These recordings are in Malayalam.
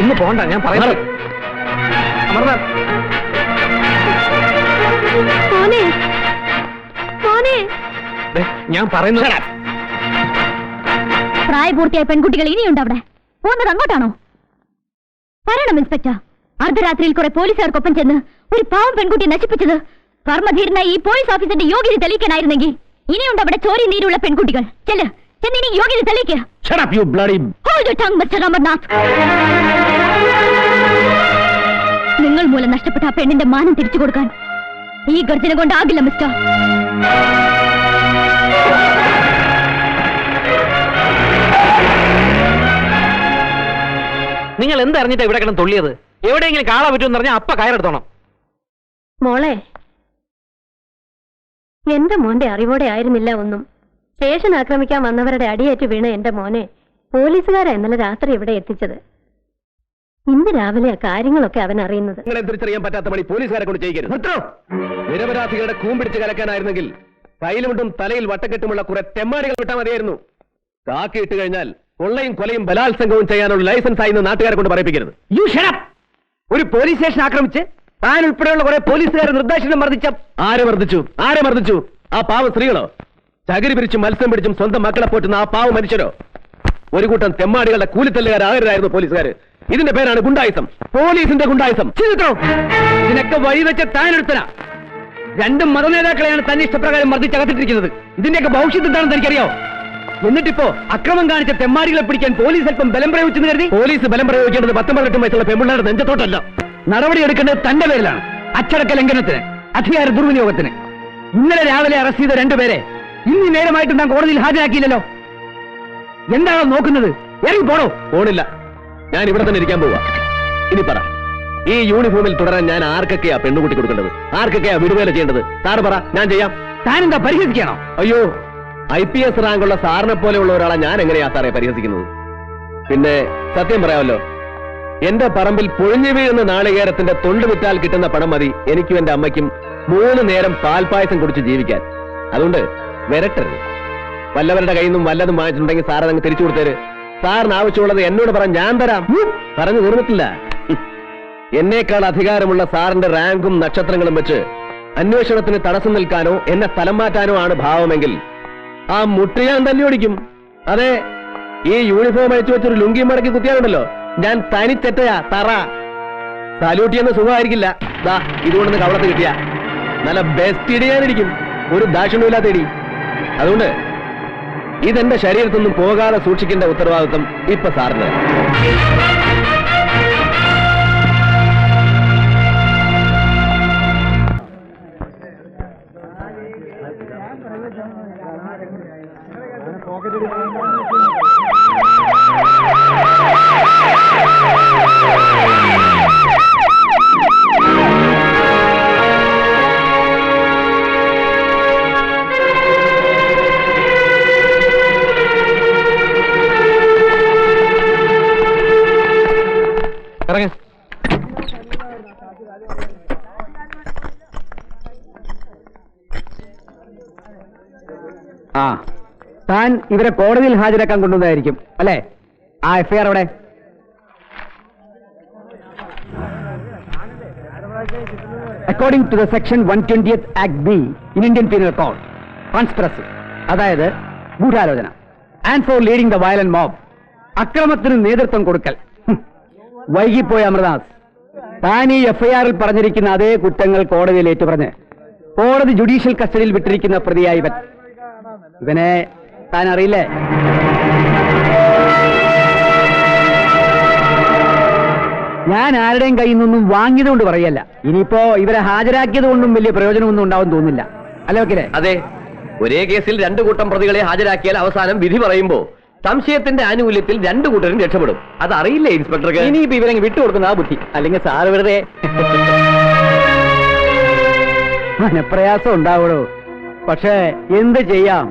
ഇന്ന് പോണ്ട, ഞാൻ പറയുന്നത്. അമർനാഥ്, ഞാൻ പറയുന്നത്. പ്രായപൂർത്തിയായ പെൺകുട്ടികൾ ഇനിയുണ്ട് അവിടെ. പോകുന്നത് അങ്ങോട്ടാണോ? പറയണം ഇൻസ്പെക്ടർ. അർദ്ധരാത്രിയിൽ കുറെ പോലീസുകാർക്കൊപ്പം ചെന്ന് ഒരു പാവം പെൺകുട്ടിയെ നശിപ്പിച്ചത് കർമ്മധീരനായി ഈ പോലീസ് ഓഫീസറിന്റെ യോഗ്യത തെളിയിക്കാനായിരുന്നെങ്കിൽ ഇനിയുണ്ട് അവിടെ ചോരി നീരുള്ള പെൺകുട്ടികൾ. ചെന്നിനി യോഗ്യത തെളിയിക്കുക. നിങ്ങൾ മൂലം നഷ്ടപ്പെട്ട ആ പെണ്ണിന്റെ മാനം തിരിച്ചു കൊടുക്കാൻ ഈ ഗർജന കൊണ്ടാകില്ല മിസ്റ്റർ. നിങ്ങൾ എന്തറിഞ്ഞിട്ടാ ഇവിടെ കിടന്ന് തുള്ളിയത്? എവിടെയെങ്കിലും കാണാൻ പറ്റുമെന്ന് പറഞ്ഞാൽ അപ്പ കയറെടുത്തോണം. മോളെ, എന്റെ മോന്റെ അറിവോടെ ആയിരുന്നില്ല ഒന്നും. സ്റ്റേഷൻ ആക്രമിക്കാൻ വന്നവരുടെ അടിയേറ്റ് വീണ എന്റെ മോനെ പോലീസുകാരാ ഇന്നലെ രാത്രി ഇവിടെ എത്തിച്ചത്. ഇന്ന് രാവിലെ കാര്യങ്ങളൊക്കെ അവൻ അറിയുന്നത്. നിങ്ങളെ തിരിച്ചറിയാൻ പറ്റാത്ത പണി പോലീസുകാരെ കൊണ്ട് ചെയ്യരുത്. നിരപരാധികളുടെ കൂമ്പിടിച്ച് കലക്കാനായിരുന്നെങ്കിൽ കയ്യിലുമുണ്ടും തലയിൽ വട്ടക്കെട്ടുമുള്ള കുറെ തെമ്മാടികൾ വിട്ടാൽ മതിയായിരുന്നു. കാക്കിയിട്ട് കഴിഞ്ഞാൽ കൊള്ളയും കൊലയും ബലാത്സംഗവും ചെയ്യാനുള്ള ലൈസൻസ് ആയി നാട്ടുകാരെ കൊണ്ട് പറയിപ്പിക്കരുത്. You shut up. ഒരു പോലീസ് സ്റ്റേഷൻ ആക്രമിച്ച് താൻ ഉൾപ്പെടെയുള്ള കുറെ പോലീസുകാരെ നിർദ്ദേശം മർദ്ദിച്ച. ആരെ മർദ്ദിച്ചു? ആ പാവ സ്ത്രീകളോ? ചകിരി പിരിച്ചും മത്സ്യം പിടിച്ചും സ്വന്തം മക്കളെ പോറ്റുന്ന ആ പാവ മനുഷ്യരോ? ഒരു കൂട്ടം തെമ്മാടികളുടെ കൂലിത്തല്ലുകാരായിരുന്നു പോലീസുകാർ. ഇതിന്റെ പേരാണ് ഗുണ്ടായിസം, പോലീസിന്റെ ഗുണ്ടായിസം. ഇതിനൊക്കെ വഴിവെച്ച താനെടുത്തന. രണ്ടും മതനേതാക്കളെയാണ് തന്നെ ഇഷ്ടപ്രകാരം മർദ്ദിച്ചകത്തിട്ടിരിക്കുന്നത്. ഇതിന്റെയൊക്കെ ഭവിഷ്യത്ത് എന്താണെന്ന് എനിക്കറിയാവോ? എന്നിട്ടിപ്പോ അക്രമം കാണിച്ച തെമ്മാടികളെ പിടിക്കാൻ പോലീസ് അല്പം ബലം പ്രയോഗിച്ചെന്ന് കരുതി പോലീസ് ബലം പ്രയോഗിക്കേണ്ടത് 18 വയസ്സുള്ള പെൺപിള്ളേരുടെ നെഞ്ചത്തോട്ടല്ല. നടപടി എടുക്കേണ്ടത് തന്റെ പേരിലാണ്. അച്ചടക്ക ലംഘനത്തിന്, അധികാര ദുർവിനിയോഗത്തിന്. ഇന്നലെ രാവിലെ അറസ്റ്റ് ചെയ്ത 2 പേരെ ഇന്ന് നേരമായിട്ട് ഞാൻ കോടതിയിൽ ഹാജരാക്കിയില്ലല്ലോ. എന്താണോ നോക്കുന്നത്? ഇറങ്ങി പോണോ? പോണില്ല, ഞാൻ ഇവിടെ തന്നെ ഇരിക്കാൻ പോവാ. ഇനി പറ, ഈ യൂണിഫോമിൽ തുടരാൻ ഞാൻ ആർക്കൊക്കെയാ പെണ്ണുകൂട്ടി കൊടുക്കേണ്ടത്? ആർക്കൊക്കെയാ വിടുവേല ചെയ്യേണ്ടത്? സാറ് പറ, ഞാൻ ചെയ്യാം. താനെന്താ പരിഹസിക്കണോ? അയ്യോ, IPS റാങ്കുള്ള സാറിനെ പോലെയുള്ള ഒരാളെ ഞാൻ എങ്ങനെയാ സാറേ പരിഹസിക്കുന്നത്? പിന്നെ സത്യം പറയാമല്ലോ, എന്റെ പറമ്പിൽ പൊഴിഞ്ഞു വീഴുന്ന നാളികേരത്തിന്റെ തൊണ്ട് വിറ്റാൽ കിട്ടുന്ന പണം മതി എനിക്കും എന്റെ അമ്മയ്ക്കും 3 നേരം പാൽപ്പായസം കുടിച്ച് ജീവിക്കാൻ. അതുകൊണ്ട് വരട്ടരുത്. വല്ലവരുടെ കയ്യിൽ നിന്നും വല്ലതും വാങ്ങിച്ചിട്ടുണ്ടെങ്കിൽ സാർ അതങ്ങ് തിരിച്ചു കൊടുത്തേര്. സാറിന് ആവശ്യമുള്ളത് എന്നോട് പറ, ഞാൻ തരാം. പറഞ്ഞു തീർന്നിട്ടില്ല. എന്നേക്കാൾ അധികാരമുള്ള സാറിന്റെ റാങ്കും നക്ഷത്രങ്ങളും വെച്ച് അന്വേഷണത്തിന് തടസ്സം നിൽക്കാനോ എന്നെ സ്ഥലം മാറ്റാനോ ആണ് ഭാവമെങ്കിൽ ആ മുട്ടി ഞാൻ തന്നെ ഓടിക്കും. അതെ, ഈ യൂണിഫോം അഴിച്ചു വെച്ചൊരു ലുങ്കി മടക്കി കുത്തിയാലുണ്ടല്ലോ, ഞാൻ തനിച്ചെറ്റയാ തറ. സാല്യൂട്ട് ചെയ്യുന്ന സുഖമായിരിക്കില്ല. ദാ ഇതുകൊണ്ടൊന്ന് കവളത്ത് കിട്ടിയ നല്ല ബെസ്റ്റ് ഇടിയാനിരിക്കും, ഒരു ദാക്ഷിണ്യമില്ലാത്ത ഇടി. അതുകൊണ്ട് ഇതെന്റെ ശരീരത്തൊന്നും പോകാതെ സൂക്ഷിക്കേണ്ട ഉത്തരവാദിത്വം ഇപ്പൊ സാറിന്. താൻ ഇവരെ കോടതിയിൽ ഹാജരാക്കാൻ കൊണ്ടുവന്നതായിരിക്കും അല്ലേ? ആ FIR അവിടെ. According to the section 120th Act B in Indian Penal Code, conspiracy, അതായത് ഗൂഢാലോചന, and for leading the violent mob, അക്രമത്തിന് നേതൃത്വം കൊടുക്കൽ. വൈകിപ്പോയ അമൃതാസ്, താൻ ഈ FIR-ൽ പറഞ്ഞിരിക്കുന്ന അതേ കുറ്റങ്ങൾ കോടതിയിൽ ഏറ്റുപറഞ്ഞ് കോടതി ജുഡീഷ്യൽ കസ്റ്റഡിയിൽ വിട്ടിരിക്കുന്ന പ്രതിയായി ഇവനെ താൻ അറിയില്ലേ? ഞാൻ ആരുടെയും കയ്യിൽ നിന്നും വാങ്ങിയത് കൊണ്ട് പറയല്ല. ഇനിയിപ്പോ ഇവരെ ഹാജരാക്കിയത് കൊണ്ടും വലിയ പ്രയോജനമൊന്നും ഉണ്ടാവും തോന്നില്ല, അല്ലേ വക്കീലേ? അതെ, ഒരേ കേസിൽ 2 കൂട്ടം പ്രതികളെ ഹാജരാക്കിയാൽ അവസാനം വിധി പറയുമ്പോ സംശയത്തിന്റെ ആനുകൂല്യത്തിൽ 2 കൂട്ടരും രക്ഷപ്പെടും. അത് അറിയില്ലേ ഇൻസ്പെക്ടർക്ക്? ഇനിയിപ്പോ ഇവരെ വിട്ടുകൊടുക്കുന്ന ആ ബുദ്ധി, അല്ലെങ്കിൽ സാറ് വെറുതെ മനപ്രയാസം ഉണ്ടാവുള്ളൂ. പക്ഷേ എന്ത് ചെയ്യാം,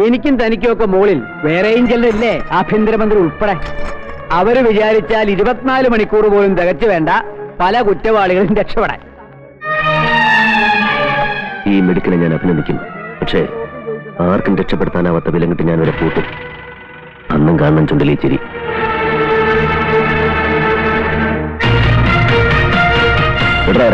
എനിക്കും തനിക്കും ഒക്കെ മുകളിൽ വേറെയും ചിലരില്ലേ, ആഭ്യന്തരമന്ത്രി ഉൾപ്പെടെ. അവര് വിചാരിച്ചാൽ 24 മണിക്കൂർ പോലും തികച്ചു വേണ്ട പല കുറ്റവാളികളും രക്ഷപ്പെടാൻ. ഈ മെഡിക്കനെ ഞാൻ അഭിനന്ദിക്കുന്നു. പക്ഷേ ആർക്കും രക്ഷപ്പെടുത്താനാവാത്ത വിലങ്ങിട്ട് ഞാൻ വരെ പൂട്ടും. അന്നും കാണണം ചുണ്ടലി ചിരി. വിട്ടേ.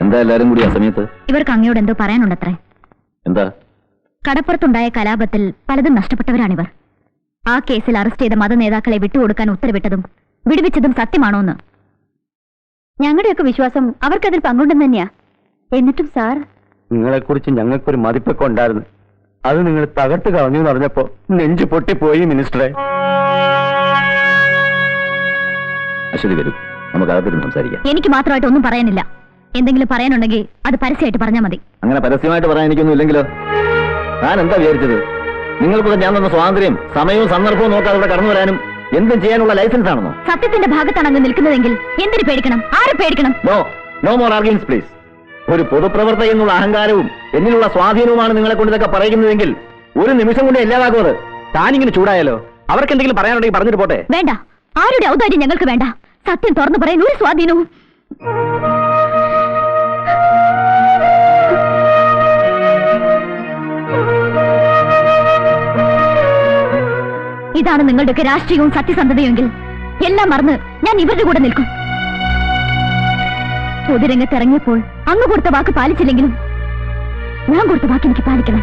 എന്താ എല്ലാരും കൂടി ആ സമയത്ത്? ഇവർക്ക് അങ്ങയോട് എന്തോ പറയാനുണ്ടത്രേ. എന്താ? കടപ്പുറത്തുണ്ടായ കലാപത്തിൽ പലതും നഷ്ടപ്പെട്ടവരാണിവർ. ആ കേസിൽ അറസ്റ്റ് ചെയ്ത മത നേതാക്കളെ വിട്ടുകൊടുക്കാൻ ഉത്തരവിട്ടതും വിടുവിച്ചതും സത്യമാണോന്ന് ഞങ്ങളുടെയൊക്കെ വിശ്വാസം അവർക്കതിൽ പങ്കുണ്ടെന്ന് തന്നെയാ. എന്നിട്ടും സാർ, നിങ്ങളെക്കുറിച്ച് ഞങ്ങൾക്കൊരു മതിപ്പൊക്കെ ഉണ്ടായിരുന്നു. അത് നിങ്ങൾ തകർത്ത് കളഞ്ഞു എന്ന് പറഞ്ഞപ്പോ നെഞ്ചു പൊട്ടിപ്പോയി മിനിസ്റ്ററെ. അശ്വതി വരൂ, നമുക്ക് അകത്തിരുന്ന് സംസാരിക്കാം. എനിക്ക് മാത്രമായിട്ട് ഒന്നും പറയാനില്ല. എന്തെങ്കിലും പറയാനുണ്ടെങ്കിൽ അത് പരസ്യമായിട്ട് പറഞ്ഞാൽ മതി. അങ്ങനെ പരസ്യമായിട്ട് പറയാൻ എനിക്കൊന്നും ഇല്ലെങ്കിലോ? ഞാൻ എന്താ വിചാരിച്ചത്? നിങ്ങൾക്കൂടെ ഞാൻ തന്ന സ്വാതന്ത്ര്യം സമയവും സന്ദർഭവും നോക്കാതെ ഇവിടെ കടന്നു വരാനും എന്തും ചെയ്യാനുള്ള ലൈസൻസ് ആണെന്നോ? സത്യത്തിന്റെ ഭാഗത്താണ് അങ്ങ് നിൽക്കുന്നതെങ്കിൽ എന്തിനു പേടിക്കണം? ആരെ പേടിക്കണം? No more arguments please. ഒരു പൊതുപ്രവർത്തക എന്നുള്ള അഹങ്കാരവും എന്നിലുള്ള സ്വാധീനവുമാണ് നിങ്ങളെ കൊണ്ട് ഇതൊക്കെ പറയുന്നതെങ്കിൽ ഒരു നിമിഷം കൊണ്ട് ഇല്ലാതാക്കും അത്. താനിങ്ങനെ ചൂടായാലോ? അവർക്ക് എന്തെങ്കിലും പറയാനുണ്ടെങ്കിൽ പറഞ്ഞിട്ട് പോട്ടെ. വേണ്ട, ആരുടെ ഔദാര്യം ഞങ്ങൾക്ക് വേണ്ട. സത്യം തുറന്നു പറയാൻ ഒരു സ്വാധീനവും. ഇതാണ് നിങ്ങളുടെയൊക്കെ രാഷ്ട്രീയവും സത്യസന്ധതയുമെങ്കിൽ എല്ലാം മറന്ന് ഞാൻ ഇവരുടെ കൂടെ നിൽക്കും. പൊതുരംഗത്ത് ഇറങ്ങിയപ്പോൾ അങ്ങ് കൊടുത്ത വാക്ക് പാലിച്ചില്ലെങ്കിലും ഞാൻ കൊടുത്ത വാക്ക് എനിക്ക് പാലിക്കണം.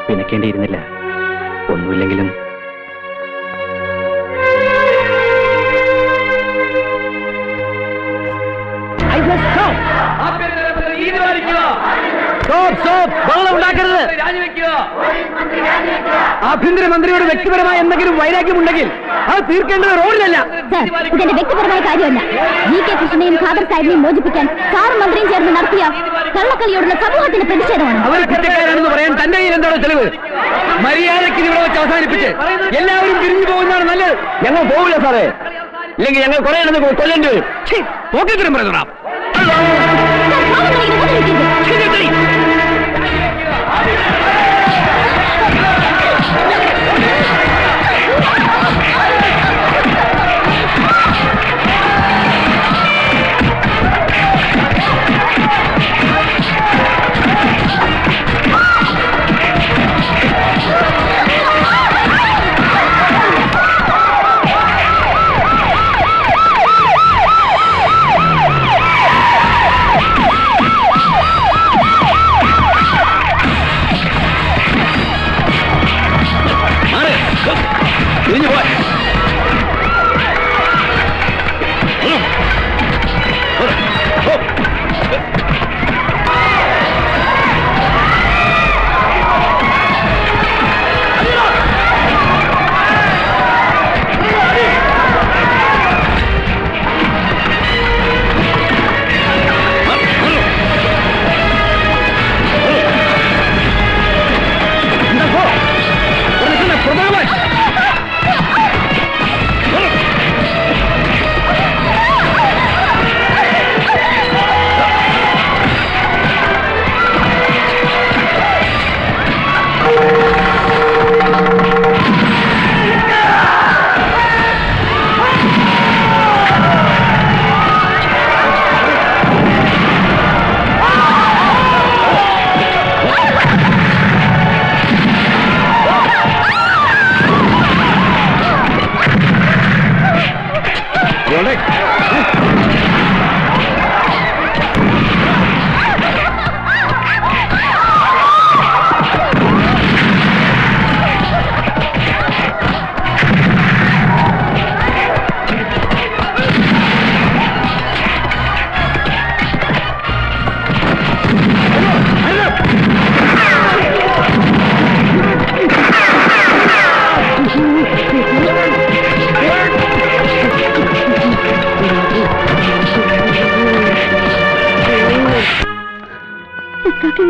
പിണക്കേണ്ടിയിരുന്നില്ല. ഒന്നുമില്ലെങ്കിലും ആഭ്യന്തരമന്ത്രിയോട് വ്യക്തിപരമായ എന്തെങ്കിലും വൈരാഗ്യമുണ്ടെങ്കിൽ അത് തീർക്കേണ്ടത് റോഡിലല്ല. ഇതെന്റെ വ്യക്തിപരമായ കാര്യമല്ല. GK കൃഷ്ണനെയും ഖാദർ സാഹിബിനെയും മോചിപ്പിക്കാൻ സാറും മന്ത്രിയും ചേർന്ന് നടത്തിയ കള്ളക്കളിയോടുള്ള സമൂഹത്തിന്റെ പ്രതിഷേധമാണ്. അവർ കുറ്റക്കാരാണെന്ന് പറയാൻ തന്റെ കയ്യിൽ എന്താണ് തെളിവ്? മര്യാദയ്ക്ക് ഇവിടെ വെച്ച് അവസാനിപ്പിച്ച് എല്ലാവരും പിരിഞ്ഞു പോകുന്നതാണ് നല്ലത്. ഞങ്ങൾ പോകില്ല സാറേ, ഇല്ലെങ്കിൽ ഞങ്ങൾ കുറെ കൊല്ലേണ്ടി വരും. പോക്കത്തിനും പറയുന്ന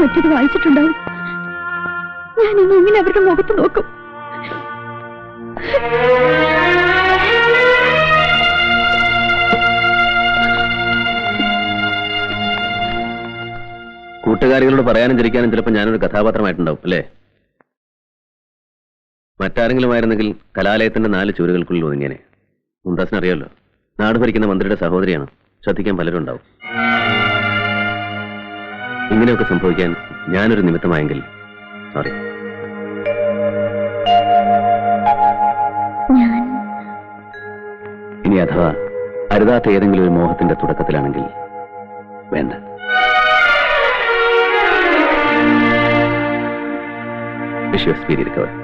മറ്റൊരു വായിച്ചിട്ടുണ്ടാവും. ഞാനിനി ഇങ്ങനെ അവരുടെ മുഖത്ത് നോക്കും. കൂട്ടുകാരികളോട് പറയാനും ചിരിക്കാനും ചിലപ്പോൾ ഞാനൊരു കഥാപാത്രമായിട്ടുണ്ടാവും അല്ലേ? മറ്റാരെങ്കിലും ആയിരുന്നെങ്കിൽ കലാലയത്തിന്റെ 4 ചുവരുകൾക്കുള്ളിൽ ഒതുങ്ങിയനെ. മുംതാസിന് അറിയാമല്ലോ, നാട് ഭരിക്കുന്ന മന്ത്രിയുടെ സഹോദരിയാണ്. ശ്രദ്ധിക്കാൻ പലരും ഉണ്ടാവും. ഇങ്ങനെയൊക്കെ സംഭവിക്കാൻ ഞാനൊരു നിമിത്തമായെങ്കിൽ സോറി. ഇനി അഥവാ അരുതാത്ത ഏതെങ്കിലും ഒരു മോഹത്തിന്റെ തുടക്കത്തിലാണെങ്കിൽ വേണ്ട. Wish you speedy recovery.